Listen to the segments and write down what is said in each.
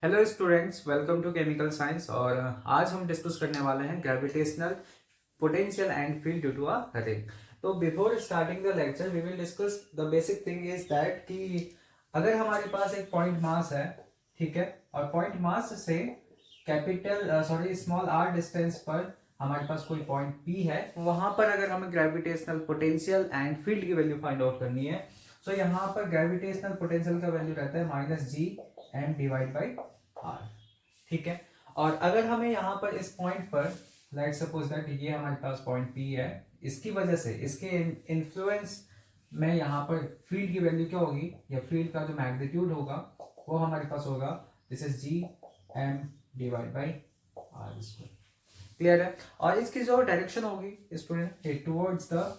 Hello students, welcome to chemical science. और आज हम डिस्कस करने वाले हैं gravitational potential and field due to a ring. तो before starting the lecture we will discuss the basic thing is that कि अगर हमारे पास एक पॉइंट मास है, ठीक है, और पॉइंट मास से स्मॉल आर डिस्टेंस पर हमारे पास कोई पॉइंट पी है, वहां पर अगर हमें ग्रेविटेशनल पोटेंशियल एंड फील्ड की वैल्यू फाइंड आउट करनी है, तो यहाँ पर ग्रेविटेशनल पोटेंशियल का वैल्यू रहता है -G m/r। ठीक है। और अगर हमें यहाँ पर इस पॉइंट पर लेट्स सपोज दैट ये हमारे पास पॉइंट पी है, इसकी वजह से इसके इन्फ्लुएंस में यहाँ पर फील्ड की वैल्यू क्या होगी, या फील्ड का जो मैग्नीट्यूड होगा वो हमारे पास होगा this is G m/r²। Clear है। और इसकी जो डायरेक्शन होगी स्टूडेंट, ये टुवर्ड्स द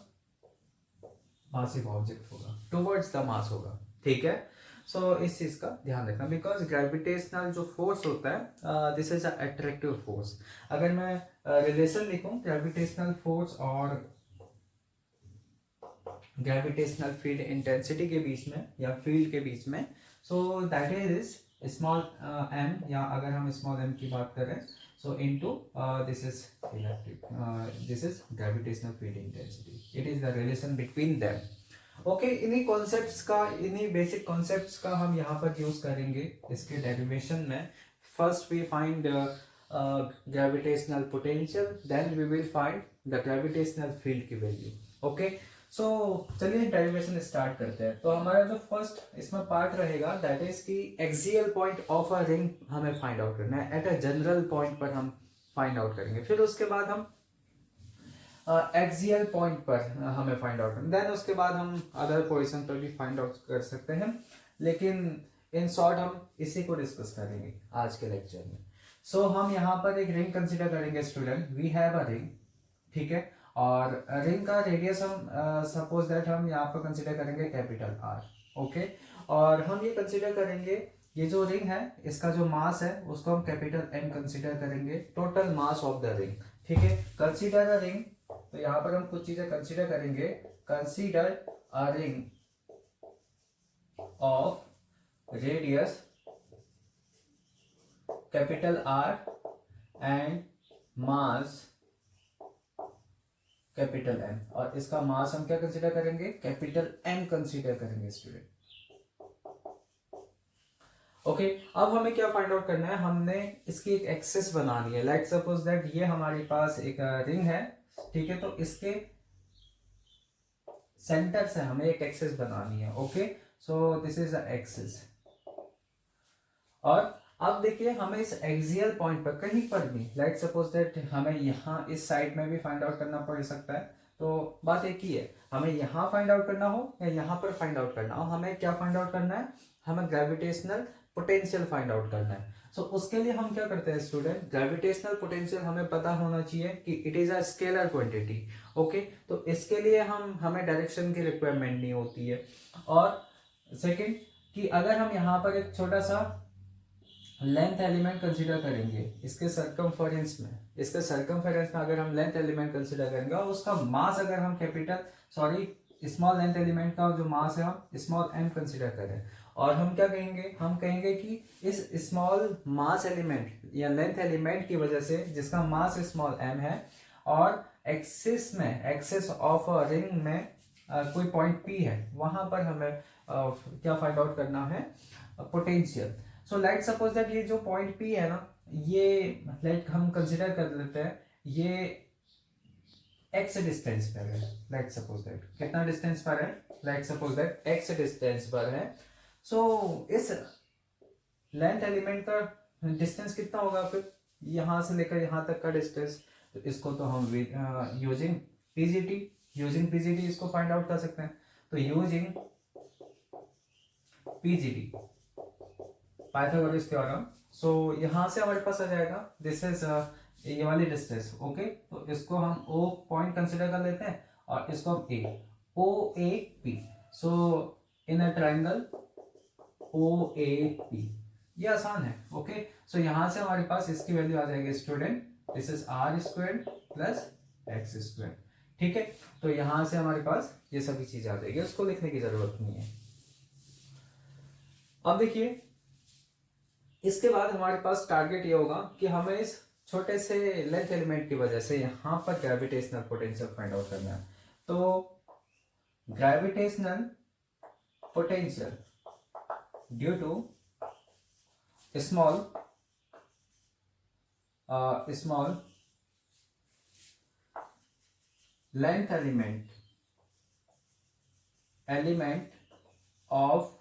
मासिव ऑब्जेक्ट होगा, टुवर्ड्स द मास होगा। ठीक है। सो इस चीज का ध्यान रखना, बिकॉज ग्रेविटेशनल जो फोर्स होता है दिस इज अट्रैक्टिव फोर्स। अगर मैं रिलेशन लिखूं ग्रेविटेशनल फोर्स और ग्रेविटेशनल फील्ड इंटेंसिटी के बीच में या फील्ड के बीच में, so that is small m, या अगर हम स्मॉल m की बात करें सो into this is electric, this is gravitational field intensity. It is the relation between them. Okay, इन्हीं कॉन्सेप्ट्स का, इन्हीं बेसिक कॉन्सेप्ट्स का हम यहाँ पर यूज करेंगे इसके डेरिवेशन में। First we find gravitational potential, then we will find the gravitational field की वैल्यू। ओके, सो चलिए डेरिवेशन स्टार्ट करते हैं। तो हमारा जो फर्स्ट इसमें पार्ट रहेगा दैट इज की axial point of a ring हमें फाइंड आउट करना है, एट अ जनरल पॉइंट पर हम फाइंड आउट करेंगे। फिर उसके बाद हम एक्सियल पॉइंट पर हमें फाइंड आउट करना, देन उसके बाद हम अदर पोजीशन पर भी फाइंड आउट कर सकते हैं, लेकिन इन शॉर्ट हम इसी को डिस्कस करेंगे आज के लेक्चर में। सो हम यहाँ पर एक रिंग कंसिडर करेंगे student, we have a ring. ठीक है। और रिंग का रेडियस हम सपोज दैट हम यहाँ पर कंसिडर करेंगे कैपिटल आर। ओके, और हम ये कंसिडर करेंगे ये जो रिंग है इसका जो मास है उसको हम कैपिटल एम कंसिडर करेंगे, total mass of the ring. ठीक है, कंसिडर अ रिंग। तो यहाँ पर हम कुछ चीजें कंसिडर करेंगे। Consider a ring of radius capital R and mass capital M, और इसका मास हम क्या कंसीडर करेंगे, कैपिटल एम कंसीडर करेंगे स्टूडेंट। ओके, अब हमें क्या फाइंड आउट करना है, हमने इसकी एक एक्सिस बनानी है। लाइक सपोज दैट ये हमारे पास एक रिंग है, ठीक है, तो इसके सेंटर से हमें एक एक्सिस बनानी है। Okay, so this is the axis. और अब देखिए हमें इस एक्सियल पॉइंट पर कहीं पर भी, लाइक सपोज दैट हमें यहाँ इस साइड में भी फाइंड आउट करना पड़ सकता है, तो बात एक ही है, हमें यहाँ फाइंड आउट करना हो या यहाँ पर फाइंड आउट करना हो, हमें क्या फाइंड आउट करना है, हमें ग्रेविटेशनल पोटेंशियल फाइंड आउट करना है। सो उसके लिए हम क्या करते हैं स्टूडेंट, ग्रेविटेशनल पोटेंशियल हमें पता होना चाहिए कि it is a scalar quantity. Okay, तो इसके लिए हमें डायरेक्शन की रिक्वायरमेंट नहीं होती है। और सेकंड कि अगर हम यहाँ पर एक छोटा सा लेंथ एलिमेंट कंसीडर करेंगे इसके सरकमफेरेंस में, अगर हम लेंथ एलिमेंट कंसीडर करेंगे और उसका मास अगर हम स्मॉल लेंथ एलिमेंट का जो मास है हम स्मॉल m कंसीडर करें, और हम क्या कहेंगे, हम कहेंगे कि इस स्मॉल मास एलिमेंट या लेंथ एलिमेंट की वजह से जिसका मास स्मॉल m है, और एक्सिस ऑफ रिंग में कोई पॉइंट p है, वहां पर हमें क्या फाइंड आउट करना है, potential. So let suppose that ये जो पॉइंट P है ना, ये लेट हम कंसिडर कर लेते हैं, ये x डिस्टेंस पर है। लेट सपोज दैट कितना डिस्टेंस पर है, let suppose that x distance पर है। सो इस लेंथ एलिमेंट का डिस्टेंस कितना होगा, फिर यहां से लेकर यहां तक का डिस्टेंस, तो इसको तो हम यूजिंग पीजीटी इसको फाइंड आउट कर सकते हैं। तो यूजिंग पीजीटी, पाइथागोरस थ्योरम, सो यहां से हमारे पास आ जाएगा दिस इज ये वाली डिस्टेंस। ओके, तो इसको हम ओ पॉइंट कंसिडर कर लेते हैं और इसको हम A, O A P. So in a triangle O A P, ये आसान है। ओके, सो यहां से हमारे पास इसकी वैल्यू आ जाएगी student, this is R square plus X square. ठीक है, तो यहां से हमारे पास ये सभी चीज आ जाएगी, उसको लिखने की जरूरत नहीं है। अब देखिए इसके बाद हमारे पास टारगेट ये होगा कि हमें इस छोटे से लेंथ एलिमेंट की वजह से यहाँ पर ग्रेविटेशनल पोटेंशियल फाइंड आउट करना है। तो gravitational potential due to small length element of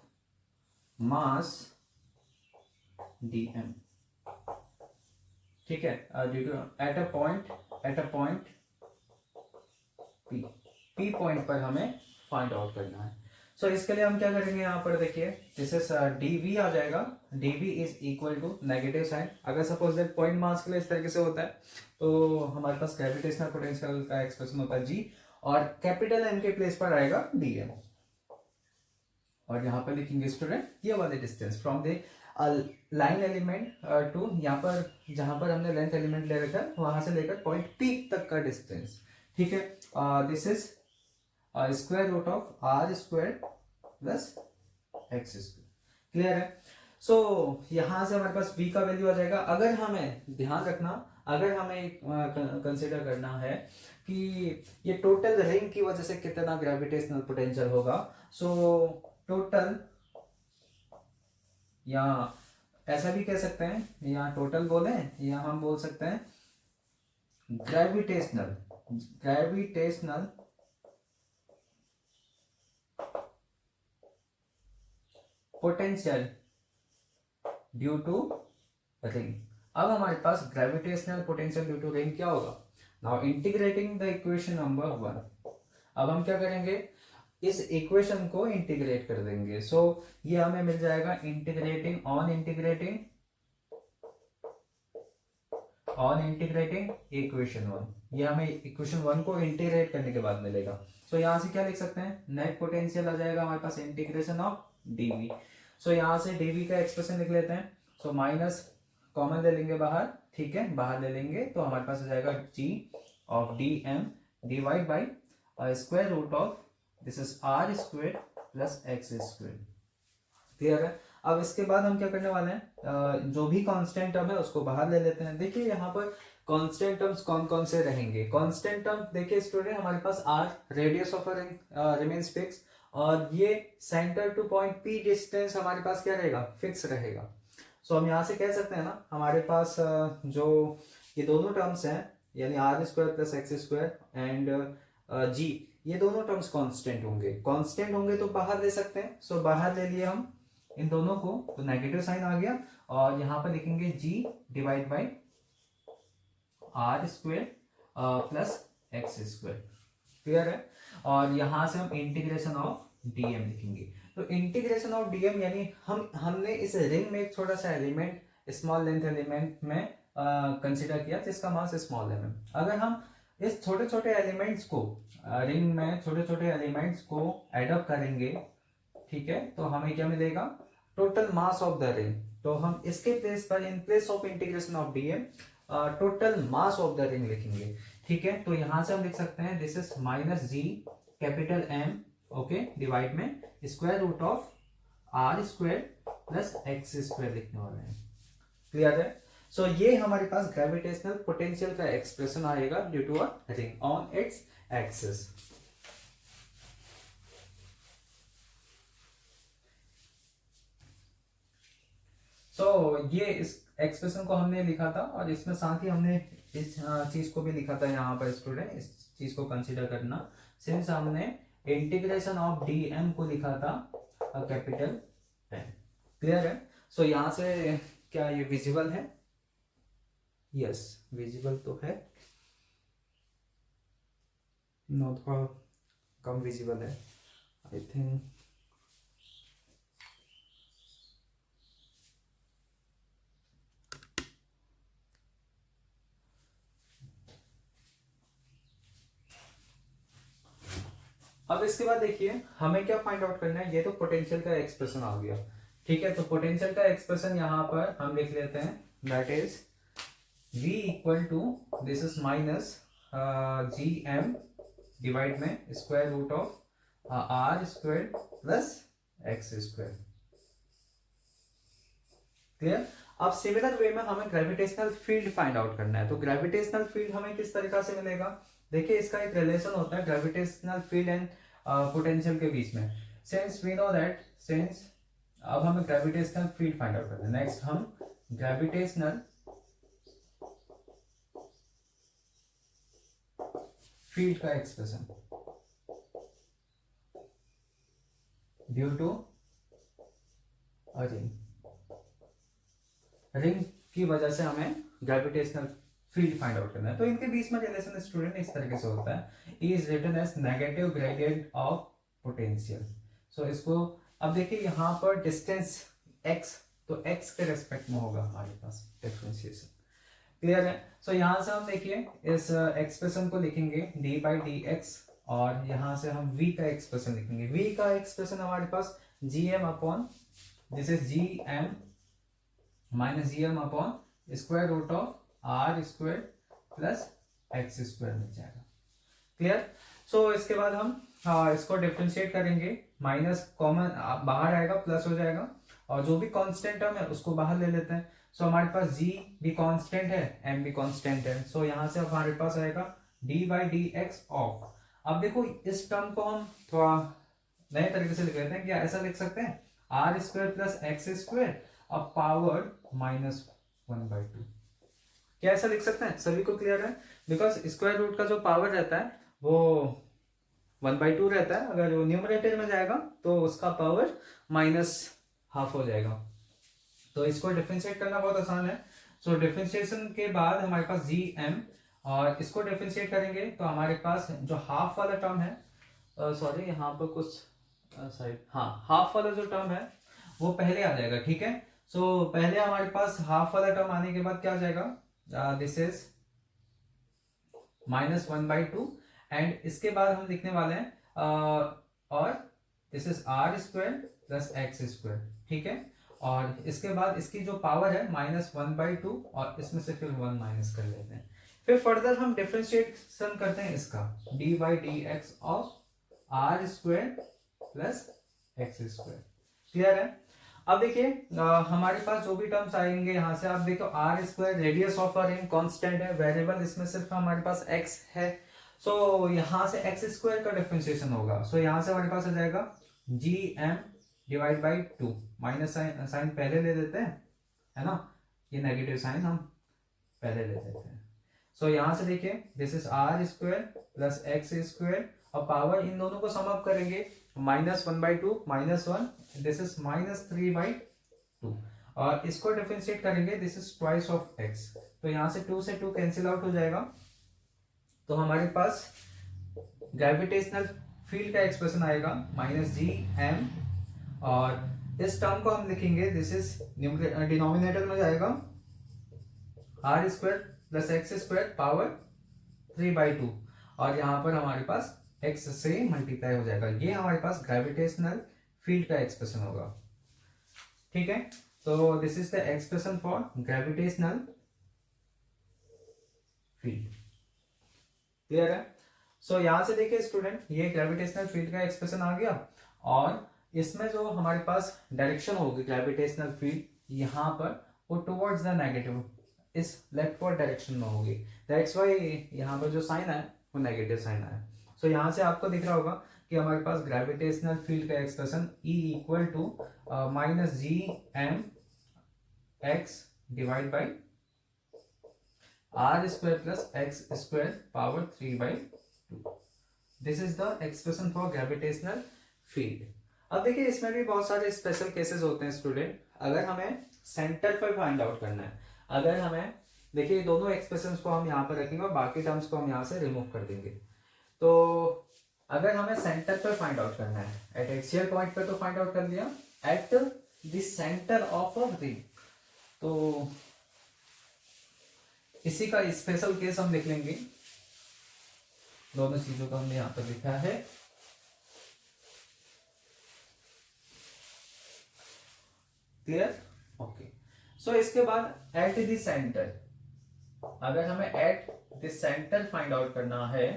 mass dm, ठीक है, due to at a point p point पर हमें फाइंड आउट करना है। सो इसके लिए हम क्या करेंगे, यहाँ पर देखिए दिस इज dv आ जाएगा, dv is equal to negative sine. अगर सपोज दैट पॉइंट मास के लिए इस तरीके से होता है तो हमारे पास ग्रेविटेशनल पोटेंशियल का एक्सप्रेशन होता है g, और कैपिटल M के प्लेस पर आएगा dm, और यहाँ पर लिखेंगे स्टूडेंट ये वाले distance from the line element to, यहाँ पर जहां पर हमने लेंथ एलिमेंट ले रखा है वहां से लेकर पॉइंट P तक का डिस्टेंस, ठीक है। This is square root of r square plus x square, clear है। सो यहां से हमारे पास v का वैल्यू आ जाएगा। अगर हमें ध्यान रखना, अगर हमें कंसिडर करना है कि ये टोटल रिंग की वजह से कितना ग्रेविटेशनल पोटेंशियल होगा, सो टोटल, या ऐसा भी कह सकते हैं, या टोटल बोले या हम बोल सकते हैं gravitational potential due to ring. अब हमारे पास gravitational potential due to ring क्या होगा, now integrating the equation number 1। अब हम क्या करेंगे, इस इक्वेशन को इंटीग्रेट कर देंगे। सो ये हमें मिल जाएगा इंटीग्रेटिंग ऑन इंटीग्रेटिंग इक्वेशन 1। ये हमें इक्वेशन 1 को इंटीग्रेट करने के बाद मिलेगा। सो यहां से क्या लिख सकते हैं, नेट पोटेंशियल आ जाएगा हमारे पास इंटीग्रेशन ऑफ dv। सो यहां से dv का एक्सप्रेशन लिख लेते हैं। सो माइनस कॉमन ले लेंगे बाहर, ठीक है, बाहर ले लेंगे तो हमारे पास आ जाएगा g of dm divide by square root of this is r square plus x square, clear है। अब इसके बाद हम क्या करने वाले हैं, जो भी कांस्टेंट टर्म है उसको बाहर ले लेते हैं। देखिए यहाँ पर कांस्टेंट टर्म्स कौन कौन से रहेंगे। कांस्टेंट टर्म देखिए स्टूडेंट, हमारे पास r radius of remains fix, और ये centre two point p distance हमारे पास क्या रहेगा, फिक्स रहेगा। सो हम यहाँ से कह सकते हैं ना, हमारे पास जो ये दोनों टर्म्स हैं, यानी r square plus x square and g, ये दोनों टर्म्स कांस्टेंट होंगे तो बाहर ले सकते हैं। सो बाहर ले लिए हम इन दोनों को, तो नेगेटिव साइन आ गया, और यहां पर लिखेंगे g divide by r square plus x square, clear है। और यहां से हम इंटीग्रेशन ऑफ dm लिखेंगे। तो इंटीग्रेशन ऑफ dm यानी हमने इस रिंग में एक छोटा सा एलिमेंट, स्मॉल लेंथ एलिमेंट में कंसिडर किया जिसका मास स्मॉल है। अगर हम इस छोटे छोटे एलिमेंट्स को रिंग में छोटे छोटे एलिमेंट्स को एडअप करेंगे, ठीक है, तो हमें क्या मिलेगा, total mass of the ring. तो हम इसके प्लेस पर in place of integration of dm total mass of the ring लिखेंगे, ठीक है। तो यहां से हम लिख सकते हैं this is minus g capital M, okay, divide में square root of r square plus x square लिखने वाले हैं, क्लियर है। सो ये हमारे पास ग्रेविटेशनल पोटेंशियल का एक्सप्रेशन आएगा due to a ring on its axis. So ये इस एक्सप्रेशन को हमने लिखा था, और इसमें साथ ही हमने इस चीज को भी लिखा था यहाँ पर स्टूडेंट, इस चीज को कंसीडर करना, सिंस हमने इंटीग्रेशन ऑफ dm को लिखा था कैपिटल M, क्लियर है। सो यहाँ से क्या ये विजिबल है, यस विजिबल तो है, नो थोड़ा कम विजिबल है आई थिंक। अब इसके बाद देखिए हमें क्या फाइंड आउट करना है, ये तो पोटेंशियल का एक्सप्रेशन आ गया, ठीक है। तो पोटेंशियल का एक्सप्रेशन यहाँ पर हम लिख लेते हैं, that is v equal to this is minus gm divide में square root of r square plus x square, clear. अब सिमिलर वे में हमें ग्रेविटेशनल फील्ड फाइंड आउट करना है। तो ग्रेविटेशनल फील्ड हमें किस तरीका से मिलेगा, देखिए इसका एक रिलेशन होता है ग्रेविटेशनल फील्ड एंड पोटेंशियल के बीच में। Since we know that, since अब हमें ग्रेविटेशनल फील्ड फाइंड आउट करना है। नेक्स्ट हम ग्रेविटेशनल फील्ड का expression due to ring, ring की वजह से हमें ग्रेविटेशनल फील्ड फाइंड आउट करना है। तो इनके बीच में रिलेशन स्टूडेंट इस तरीके से होता है, E is written as negative gradient of potential. So इसको अब देखिए यहाँ पर डिस्टेंस x, तो x के रेस्पेक्ट में होगा हमारे पास डिफरेंशिएशन, क्लियर है। सो यहाँ से हम देखिए इस एक्सप्रेशन को लिखेंगे डी बाई डी एक्स, और यहाँ से हम v का एक्सप्रेशन लिखेंगे। v का एक्सप्रेशन हमारे पास gm upon, this is gm minus gm upon square root of r square plus x square मिल जाएगा, क्लियर। सो इसके बाद हम इसको डिफरेंशिएट करेंगे, माइनस कॉमन बाहर आएगा प्लस हो जाएगा, और जो भी कांस्टेंट टर्म है उसको बाहर ले लेते हैं। सो हमारे पास g भी कांस्टेंट है, m भी कांस्टेंट है। सो यहाँ से हमारे पास आएगा d by D x of, अब देखो इस टर्म को हम थोड़ा नए तरीके से लिख लेते हैं, क्या ऐसा लिख सकते हैं r square plus X square अब पावर माइनस 1/2, क्या ऐसा लिख सकते हैं, सभी को क्लियर है। बिकॉज स्क्वायर रूट का जो पावर रहता है वो 1/2 रहता है, अगर वो न्यूमरेटर में जाएगा तो उसका पावर माइनस हाफ हो जाएगा। तो इसको डिफरेंशिएट करना बहुत आसान है। सो डिफरेंशिएशन के बाद हमारे पास जी एम, और इसको डिफरेंशिएट करेंगे तो हमारे पास जो हाफ वाला टर्म है, सॉरी यहाँ पर कुछ साइड, हाँ हाफ वाला जो टर्म है वो पहले आ जाएगा, ठीक है। सो पहले हमारे पास हाफ वाला टर्म आने के बाद क्या आ जाएगा, दिस इज -1/2, एंड इसके बाद हम लिखने वाले हैं और this is r square plus X square, ठीक है। और इसके बाद इसकी जो पावर है -1/2, और इसमें से फिर 1 माइनस कर लेते हैं। फिर फर्दर हम डिफरेंशिएशन करते हैं इसका D by D x of r square plus X square, clear है। अब देखिए हमारे पास जो भी टर्म्स आएंगे यहाँ से, आप देखो r square radius of a ring constant है, वेरिएबल इसमें सिर्फ हमारे पास x है। सो यहाँ से एक्स स्क्वायर का डिफरेंशिएशन होगा। सो यहाँ से हमारे पास आ जाएगा G M divide by 2, minus sine पहले ले लेते हैं, है ना, ये नेगेटिव साइन हम पहले ले लेते हैं। सो यहाँ से देखिए this is r square plus X square, और पावर इन दोनों को सम अप करेंगे, -1/2 -1, दिस इज -3/2, और इसको डिफरेंशिएट करेंगे, this is twice of x। तो यहाँ से 2 से 2 कैंसिल आउट हो जाएगा, तो हमारे पास ग्रेविटेशनल फील्ड का एक्सप्रेशन आएगा -gm, और इस टर्म को हम लिखेंगे, दिस इज डिनोमिनेटर में जाएगा r square plus X square power 3/2, और यहाँ पर हमारे पास x से मल्टीप्लाई हो जाएगा। ये हमारे पास ग्रेविटेशनल फील्ड का एक्सप्रेशन होगा, ठीक है। तो this is the expression for gravitational field, clear है। सो यहाँ से देखिए स्टूडेंट, ये ग्रेविटेशनल फील्ड का एक्सप्रेशन आ गया, और इसमें जो हमारे पास डायरेक्शन होगी ग्रेविटेशनल फील्ड यहाँ पर, वो टुवर्ड्स द नेगेटिव, इस लेफ्टवर्ड डायरेक्शन में होगी। दैट्स व्हाई यहाँ पर जो साइन है वो नेगेटिव साइन है। सो यहाँ से आपको दिख रहा होगा कि हमारे पास ग्रेविटेशनल फील्ड का expression E equal to -gm x divide by r square plus X square power 3/2, this is the expression for gravitational field. अब देखिए इसमें भी बहुत सारे स्पेशल केसेस होते हैं स्टूडेंट, अगर हमें सेंटर पर फाइंड आउट करना है, अगर हमें देखिए दोनों एक्सप्रेशंस को हम यहाँ पर रखेंगे और बाकी टर्म्स को हम यहाँ से रिमूव कर देंगे। तो अगर हमें सेंटर पर फाइंड आउट करना है, एट एक्सियल पॉइंट पर तो फाइंड आउट कर लिया, at the centre of a ring, तो इसी का स्पेशल केस हम लिख लेंगे। दोनों चीजों को हमने यहाँ पर लिखा है, क्लियर, ओके। सो इसके बाद एट द सेंटर, अगर हमें at the centre find out करना है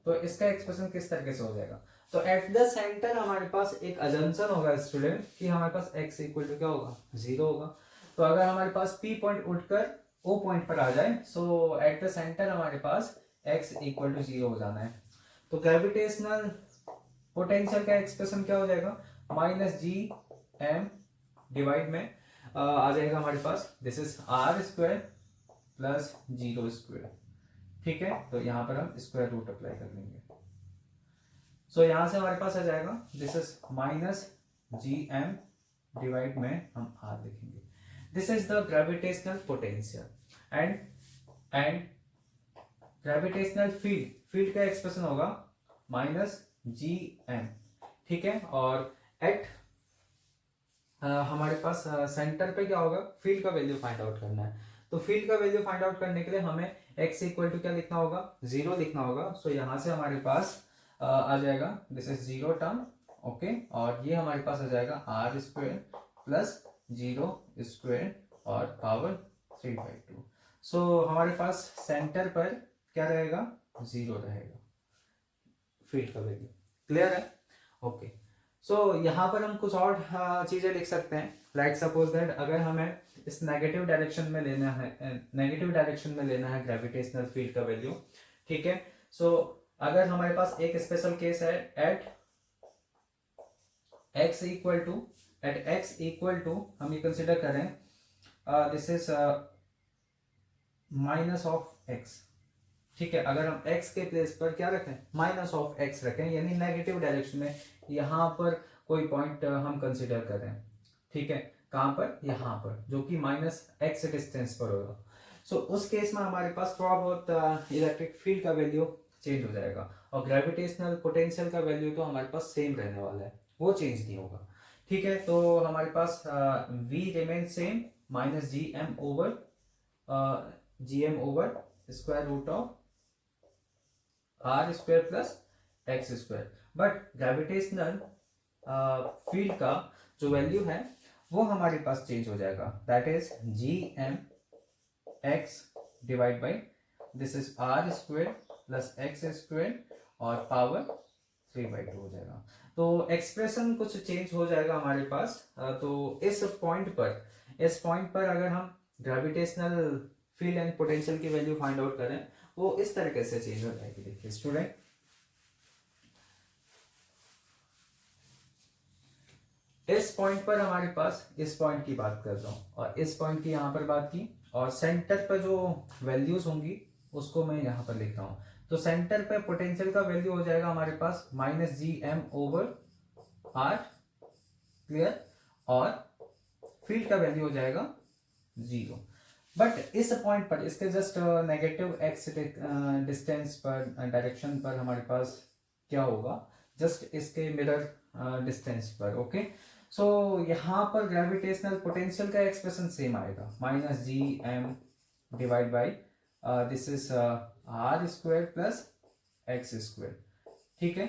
तो इसका एक्सप्रेशन किस तरीके से हो जाएगा। तो एट द सेंटर हमारे पास एक अजम्पशन होगा स्टूडेंट कि हमारे पास x इक्वल टू क्या होगा, 0 होगा। तो अगर हमारे पास P पॉइंट उठकर O पॉइंट पर आ जाए, सो एट द सेंटर हमारे पास x इक्वल टू 0 हो जाना है। तो ग्रेविटेशनल पोटेंशियल का एक्सप्रेशन क्या हो जाएगा, माइनस जी एम डिवाइड में आ जाएगा हमारे पास, this is R square plus 0 square. ठीक है, तो यहाँ पर हम स्क्वायर रूट अप्लाई कर लेंगे। सो यहाँ से हमारे पास आ जाएगा this is minus G M divide में हम आर लिखेंगे। This is the gravitational potential and gravitational field का एक्सप्रेशन होगा माइनस जी एम। ठीक है, और एट हमारे पास सेंटर पे क्या होगा, फील्ड का वैल्यू फाइंड आउट करना है। तो फील्ड का वैल्यू फाइंड आउट करने के लिए हमें x इक्वल टू क्या लिखना होगा, 0 लिखना होगा। सो यहाँ से हमारे पास आ जाएगा दिस इज 0 टर्म, ओके, और ये हमारे पास आ जाएगा आर स्क्वायर प्लस 0 स्क्वायर और पावर 3/2। सो हमारे पास सेंटर पर क्या रहेगा, 0 रहेगा फील्ड का वैल्यू। क्लियर है, ओके। सो यहाँ पर हम कुछ और चीजें लिख सकते हैं। लाइक सपोज दैट अगर हमें इस नेगेटिव डायरेक्शन में लेना है ग्रेविटेशनल फील्ड का वैल्यू। ठीक है, सो अगर हमारे पास एक स्पेशल केस है एट x इक्वल टू हम ये कंसिडर करें this is minus of x। ठीक है, अगर हम x के प्लेस पर क्या रखें, माइनस ऑफ x रखें, यानी नेगेटिव डायरेक्शन में यहाँ पर कोई पॉइंट हम कंसिडर करें। ठीक है, कहाँ पर, यहाँ पर, जो कि माइनस x डिस्टेंस पर होगा। सो उस केस में हमारे पास थोड़ा बहुत इलेक्ट्रिक फील्ड का वैल्यू चेंज हो जाएगा, और ग्रेविटेशनल पोटेंशियल का वैल्यू तो हमारे पास सेम रहने वाला है, वो चेंज नहीं होगा। ठीक है, तो हमारे पास v remain same, minus G M over square root of R square plus X square. But gravitational field का जो वैल्यू है वो हमारे पास चेंज हो जाएगा, that is G M X divide by this is R square plus X square और power 3/2 हो जाएगा। तो एक्सप्रेशन कुछ चेंज हो जाएगा हमारे पास। तो इस पॉइंट पर अगर हम ग्रेविटेशनल फील्ड एंड पोटेंशियल की वैल्यू फाइंड आउट करें, वो इस तरीके से चेंज हो जाएगी। देखिए स्टूडेंट, इस पॉइंट पर हमारे पास, इस पॉइंट की बात कर रहा हूं और इस पॉइंट की यहां पर बात की, और सेंटर पर जो वैल्यूज होंगी उसको मैं यहां पर लिख रहा हूं। तो सेंटर पे पोटेंशियल का वैल्यू हो जाएगा हमारे पास minus G M over R, clear, और फील्ड का वैल्यू हो जाएगा 0। बट इस पॉइंट पर इसके जस्ट नेगेटिव एक्स डिस्टेंस पर, डायरेक्शन पर हमारे पास क्या होगा, जस्ट इसके मिरर डिस्टेंस पर। ओके, सो यहाँ पर ग्रेविटेशनल पोटेंशियल का एक्सप्रेशन सेम आएगा, minus G M divide by this is R square plus X square. ठीक है,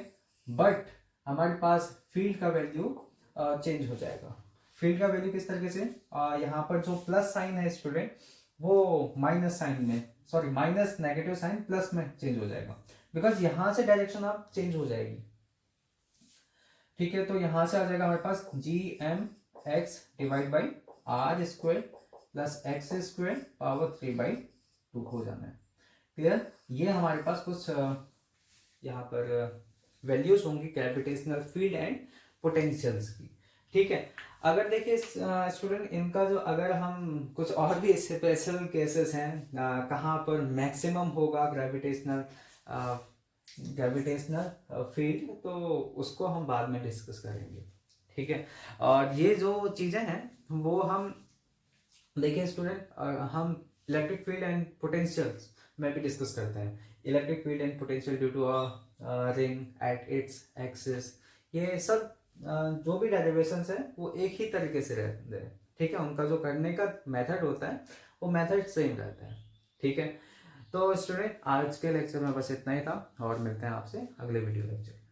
बट हमारे पास फील्ड का वैल्यू चेंज हो जाएगा। फील्ड का वैल्यू किस तरीके से, यहाँ पर जो प्लस साइन है स्टूडेंट, वो माइनस साइन में, sorry minus negative sine plus में चेंज हो जाएगा, बिकॉज यहां से डायरेक्शन आप चेंज हो जाएगी। ठीक है, तो यहां से आ जाएगा हमारे पास G M X divide by R square plus X square power 3/2 हो जाना है। क्लियर, ये हमारे पास कुछ यहाँ पर वैल्यूज होंगी ग्रेविटेशनल फील्ड एंड पोटेंशियल्स की। ठीक है, अगर देखिए स्टूडेंट, इनका जो, अगर हम कुछ और भी स्पेशल केसेस हैं कहाँ पर मैक्सिमम होगा ग्रेविटेशनल फील्ड, तो उसको हम बाद में डिस्कस करेंगे। ठीक है, और ये जो चीज़ें हैं वो हम देखिए स्टूडेंट, हम इलेक्ट्रिक फील्ड एंड पोटेंशियल्स में भी डिस्कस करते हैं। Electric field and potential due to a ring at its axis, ये सब जो भी डेरिवेशंस है वो एक ही तरीके से रहते हैं। ठीक है, उनका जो करने का मेथड होता है वो मेथड सेम रहता है। ठीक है, तो स्टूडेंट आज के लेक्चर में बस इतना ही था, और मिलते हैं आपसे अगले वीडियो लेक्चर।